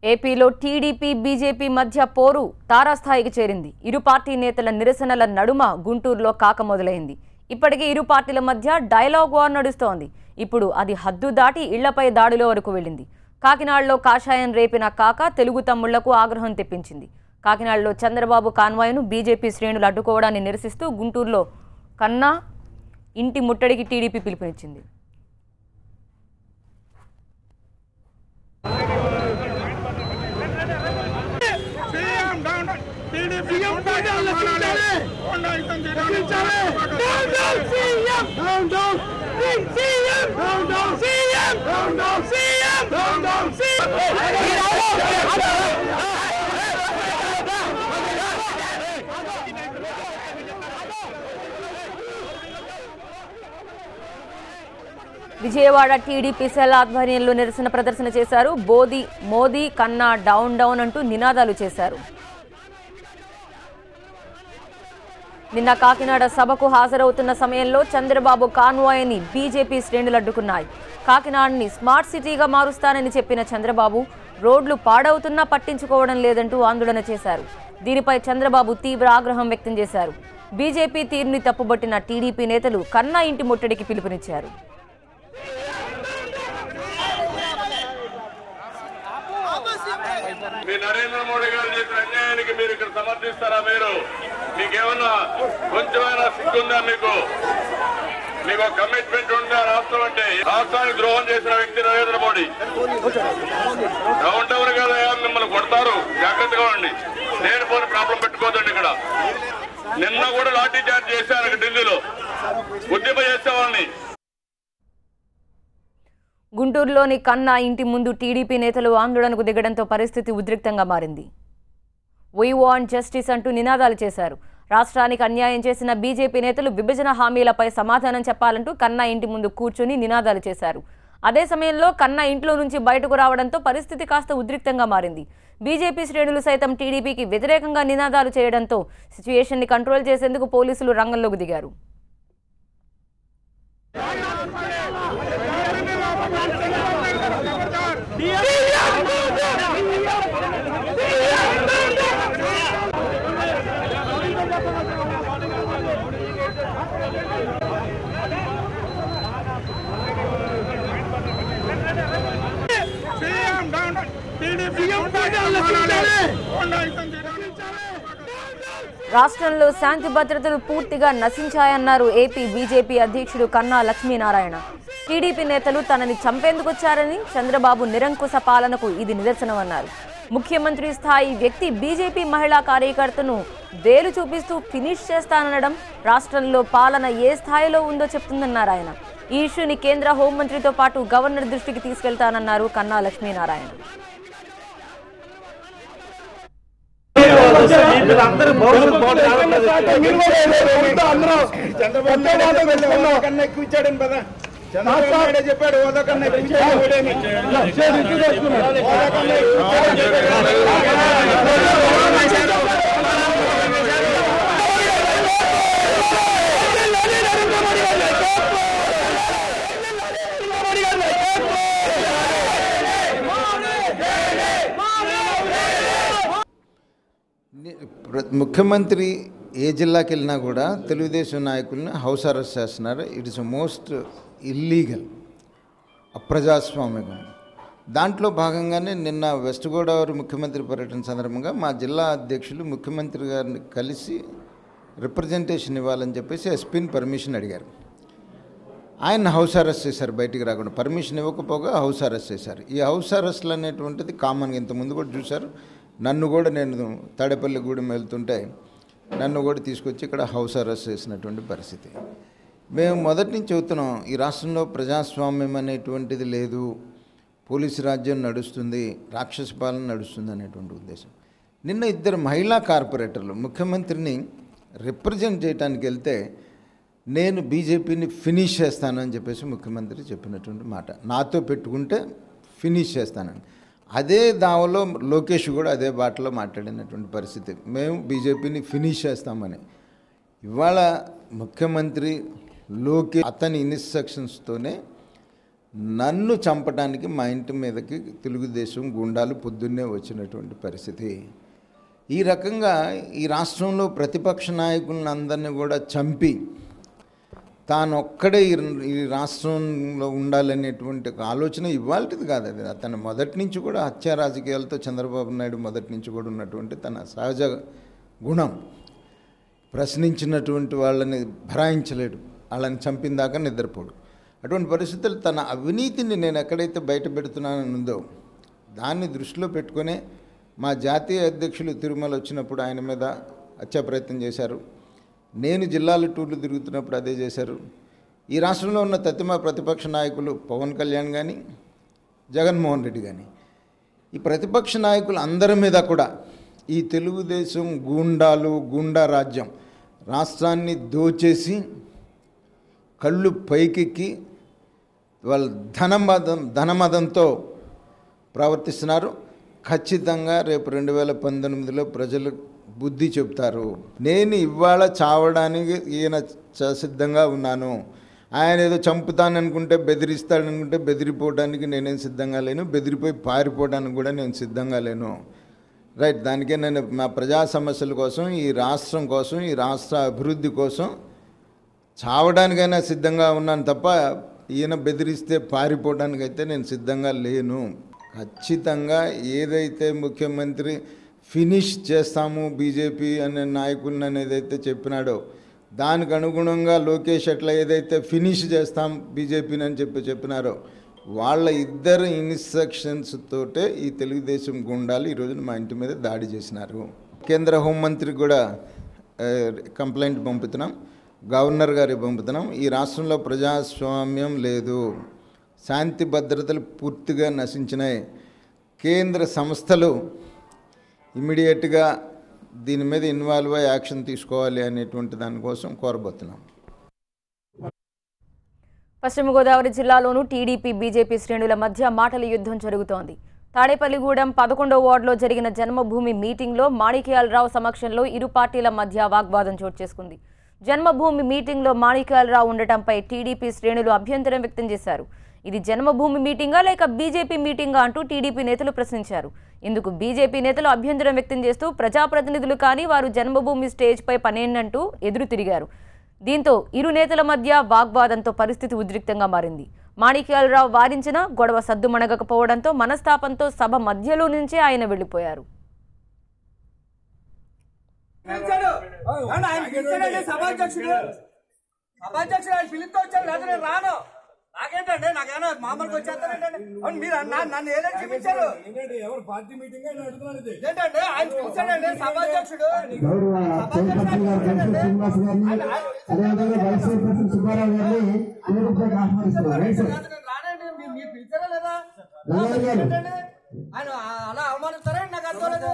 ఏపీలో TDP BJP మధ్య పోరు తారాస్థాయికి చేరింది. ఇరు పార్టీ నేతల నిరసనల నడుమ గుంటూరులో కాక మొదలైంది. ఇప్పటికే ఇరు పార్టీల మధ్య డైలాగ్ వార్ నడుస్తోంది. ఇప్పుడు అది హద్దు దాటి ఇళ్లపై దాడుల వరకు వెళ్ళింది. కాకినాడలో కాషాయం రేపిన కాక తెలుగు తమ్ముళ్లకు ఆగ్రహం తెప్పించింది. కాకినాడలో చంద్రబాబు కాన్వాయ్ను బీజేపీ శ్రేణులు అడ్డుకోవడాన్ని నిరసిస్తూ గుంటూరులో కన్నా ఇంటి ముట్టడికి టీడీపీ పిలుపునిచ్చింది. విజయవాడ టీడీపీ సెల్ ఆధ్వర్యంలో నిరసన ప్రదర్శన చేశారు. మోదీ కన్నా డౌన్ డౌన్ అంటూ నినాదాలు చేశారు. నిన్న కాకినాడ సభకు హాజరవుతున్న సమయంలో చంద్రబాబు కాన్వాయ్ని బీజేపీ శ్రేణులు అడ్డుకున్నాయి. కాకినాడని స్మార్ట్ సిటీగా మారుస్తానని చెప్పిన చంద్రబాబు రోడ్లు పాడవుతున్నా పట్టించుకోవడం లేదంటూ ఆందోళన చేశారు. దీనిపై చంద్రబాబు తీవ్ర ఆగ్రహం వ్యక్తం చేశారు. బీజేపీ తీరుని తప్పుబట్టిన టీడీపీ నేతలు కన్నా ఇంటి ముట్టడికి పిలుపునిచ్చారు. నరేంద్ర మోడీ గారు చేసిన అన్యాయానికి మీరు ఇక్కడ సమర్థిస్తారా? మీకేమన్నా కొంచెమైనా సిగ్గుందా? మీకు కమిట్మెంట్ ఉందా? రాష్ట్రం అంటే రాష్ట్రానికి ద్రోహం చేసిన వ్యక్తి నరేంద్ర మోడీ. డౌన్ టౌన్ కదా మిమ్మల్ని కొడతారు, జాగ్రత్తగా ఉండండి. నేను పోని ప్రాబ్లం పెట్టుకోదండి. ఇక్కడ నిన్న కూడా లాఠీ చార్జ్ చేశారు ఢిల్లీలో, ఉద్యమ చేసేవాళ్ళని. గుంటూరులోని కన్నా ఇంటి ముందు టీడీపీ నేతలు ఆందోళనకు దిగడంతో పరిస్థితి ఉద్రిక్తంగా మారింది. వీ వాంట్ జస్టిస్ అంటూ నినాదాలు చేశారు. రాష్ట్రానికి అన్యాయం చేసిన బీజేపీ నేతలు విభజన హామీలపై సమాధానం చెప్పాలంటూ కన్నా ఇంటి ముందు కూర్చొని నినాదాలు చేశారు. అదే సమయంలో కన్నా ఇంట్లో నుంచి బయటకు రావడంతో పరిస్థితి కాస్త ఉద్రిక్తంగా మారింది. బీజేపీ శ్రేణులు సైతం టీడీపీకి వ్యతిరేకంగా నినాదాలు చేయడంతో సిచ్యుయేషన్ని కంట్రోల్ చేసేందుకు పోలీసులు రంగంలోకి దిగారు. రాష్ట్రంలో శాంతి భద్రతలు పూర్తిగా నశించాయన్నారు ఏపీ బీజేపీ అధ్యక్షుడు కన్నా లక్ష్మీనారాయణ. టీడీపీ నేతలు తనని చంపేందుకొచ్చారని, చంద్రబాబు నిరంకుశ పాలనకు ఇది నిదర్శనమన్నారు. ముఖ్యమంత్రి స్థాయి వ్యక్తి బీజేపీ మహిళా కార్యకర్తను వేలు చూపిస్తూ ఫినిష్ చేస్తాననడం రాష్ట్రంలో పాలన ఏ స్థాయిలో ఉందో చెప్తుందన్నారు ఆయన. ఈ ఇష్యూని కేంద్ర హోంమంత్రితో పాటు గవర్నర్ దృష్టికి తీసుకెళ్తానన్నారు కన్నా లక్ష్మీనారాయణ. చెప్పాడు హోదా కన్నా ముఖ్యమంత్రి ఏ జిల్లాకి వెళ్ళినా కూడా తెలుగుదేశం నాయకులను హౌస్ అరెస్ట్ చేస్తున్నారు. ఇట్ ఇస్ మోస్ట్ ఇల్లీగల్, అప్రజాస్వామికం. దాంట్లో భాగంగానే నిన్న వెస్ట్ గోదావరి ముఖ్యమంత్రి పర్యటన సందర్భంగా మా జిల్లా అధ్యక్షులు ముఖ్యమంత్రి గారిని కలిసి రిప్రజెంటేషన్ ఇవ్వాలని చెప్పేసి ఎస్పీని పర్మిషన్ అడిగారు. ఆయన హౌస్ అరెస్ట్ చేశారు, బయటికి రాకుండా. పర్మిషన్ ఇవ్వకపోగా హౌస్ అరెస్ట్ చేశారు. ఈ హౌస్ అరెస్ట్లు అనేటువంటిది కామన్గా ఇంతకుముందు కూడా చూశారు. నన్ను కూడా నేను తాడేపల్లిగూడెం వెళ్తుంటే నన్ను కూడా తీసుకొచ్చి ఇక్కడ హౌస్ అరెస్ట్ చేసినటువంటి పరిస్థితి. మేము మొదటి నుంచి చెబుతున్నాం, ఈ రాష్ట్రంలో ప్రజాస్వామ్యం అనేటువంటిది లేదు, పోలీసు రాజ్యం నడుస్తుంది, రాక్షస పాలన నడుస్తుంది అనేటువంటి ఉద్దేశం. నిన్న ఇద్దరు మహిళా కార్పొరేటర్లు ముఖ్యమంత్రిని రిప్రజెంట్ చేయడానికి వెళ్తే నేను బీజేపీని ఫినిష్ చేస్తానని చెప్పేసి ముఖ్యమంత్రి చెప్పినటువంటి మాట. నాతో పెట్టుకుంటే ఫినిష్ చేస్తానని. అదే దావలో లోకేష్ కూడా అదే బాటలో మాట్లాడినటువంటి పరిస్థితి. మేము బీజేపీని ఫినిష్ చేస్తామని. ఇవాళ ముఖ్యమంత్రి లోకేష్ అతని ఇన్స్ట్రక్షన్స్తోనే నన్ను చంపడానికి మా ఇంటి మీదకి తెలుగుదేశం గుండాలు పొద్దున్నే వచ్చినటువంటి పరిస్థితి. ఈ రకంగా ఈ రాష్ట్రంలో ప్రతిపక్ష నాయకులను అందరినీ కూడా చంపి తాను ఒక్కడే ఈ రాష్ట్రంలో ఉండాలనేటువంటి ఆలోచన ఇవాళది కాదు. అది తన మొదటి నుంచి కూడా హత్యా రాజకీయాలతో చంద్రబాబు నాయుడు మొదటి నుంచి కూడా ఉన్నటువంటి తన సహజ గుణం. ప్రశ్నించినటువంటి వాళ్ళని భరాయించలేడు, వాళ్ళని చంపిన దాకా నిద్రపోడు. అటువంటి పరిస్థితులు తన అవినీతిని నేను ఎక్కడైతే బయట పెడుతున్నానో దాన్ని దృష్టిలో పెట్టుకునే మా జాతీయ అధ్యక్షులు తిరుమల వచ్చినప్పుడు ఆయన మీద హత్యా ప్రయత్నం చేశారు. నేను జిల్లాల టూర్లు తిరుగుతున్నప్పుడు అదే చేశారు. ఈ రాష్ట్రంలో ఉన్న తతిమ ప్రతిపక్ష నాయకులు పవన్ కళ్యాణ్ కానీ జగన్మోహన్ రెడ్డి కానీ ఈ ప్రతిపక్ష నాయకులు అందరి మీద కూడా ఈ తెలుగుదేశం గూండా రాజ్యం రాష్ట్రాన్ని దోచేసి కళ్ళు పైకెక్కి వాళ్ళ ధనమదంతో ప్రవర్తిస్తున్నారు. ఖచ్చితంగా రేపు 2019లో ప్రజలు బుద్ధి చెప్తారు. నేను ఇవాళ చావడానికి ఈయన సిద్ధంగా ఉన్నాను. ఆయన ఏదో చంపుతాననుకుంటే బెదిరిస్తాడనుకుంటే బెదిరిపోవడానికి నేనేం సిద్ధంగా లేను, బెదిరిపోయి పారిపోవడానికి కూడా నేను సిద్ధంగా లేను. రైట్, దానికే నేను మా ప్రజా సమస్యల కోసం, ఈ రాష్ట్రం కోసం, ఈ రాష్ట్ర అభివృద్ధి కోసం చావడానికైనా సిద్ధంగా ఉన్నాను తప్ప ఈయన బెదిరిస్తే పారిపోవడానికైతే నేను సిద్ధంగా లేను. ఖచ్చితంగా ఏదైతే ముఖ్యమంత్రి ఫినిష్ చేస్తాము బీజేపీ అనే నాయకులను అనేదైతే చెప్పినాడో దానికి అనుగుణంగా లోకేష్ అట్లా ఏదైతే ఫినిష్ చేస్తాం బీజేపీని అని చెప్పినారో వాళ్ళ ఇద్దరు ఇన్స్ట్రక్షన్స్ తోటే ఈ తెలుగుదేశం గుండాలు ఈరోజు మా ఇంటి మీద దాడి చేసినారు. కేంద్ర హోంమంత్రికి కూడా కంప్లైంట్ పంపుతున్నాం, గవర్నర్ గారికి పంపుతున్నాం. ఈ రాష్ట్రంలో ప్రజాస్వామ్యం లేదు, శాంతి భద్రతలు పూర్తిగా నశించినాయి. కేంద్ర సంస్థలు ఇమ్మీడియట్గా దీని మీద ఇన్వాల్వ్ అయ్యి యాక్షన్ తీసుకోవాలి అనేటువంటి దానికోసం కోరబోతున్నాం. పశ్చిమ గోదావరి జిల్లాలోనూ టీడీపీ బీజేపీ శ్రేణుల మధ్య మాటల యుద్ధం జరుగుతోంది. తాడేపల్లిగూడెం 11వ వార్డులో జరిగిన జన్మభూమి మీటింగ్లో మాణిక్యాలరావు సమక్షంలో ఇరు పార్టీల మధ్య వాగ్వాదం చోటు చేసుకుంది. జన్మభూమి మీటింగ్లో మాణిక్యాలరావు ఉండటంపై టీడీపీ శ్రేణులు అభ్యంతరం వ్యక్తం చేశారు. ఇది జన్మభూమి మీటింగా లేక బీజేపీ మీటింగా అంటూ టీడీపీ నేతలు ప్రశ్నించారు. ఇందుకు బీజేపీ నేతలు అభ్యంతరం వ్యక్తం చేస్తూ ప్రజాప్రతినిధులు కానీ వారు జన్మభూమి స్టేజ్పై పనేంటంటూ ఎదురు తిరిగారు. దీంతో ఇరు నేతల మధ్య వాగ్వాదంతో పరిస్థితి ఉద్రిక్తంగా మారింది. మాణిక్యాలరావు వారించినా గొడవ సద్దుమణగకపోవడంతో మనస్తాపంతో సభ మధ్యలో నుంచే ఆయన వెళ్లిపోయారు. నాకేంటండి, నాకేమన్నా మామూలుగా వచ్చేస్తానంటే మీరు నన్ను ఏదైనా చూపించారు ఎవరు పార్టీ మీటింగ్ ఏంటంటే ఆయన చూసాడండి సభాధ్యక్షుడు రానండి, మీరు పిలిచారా లేదా? ఆయన అలా అవమానిస్తారా? నాకు అర్థం లేదు.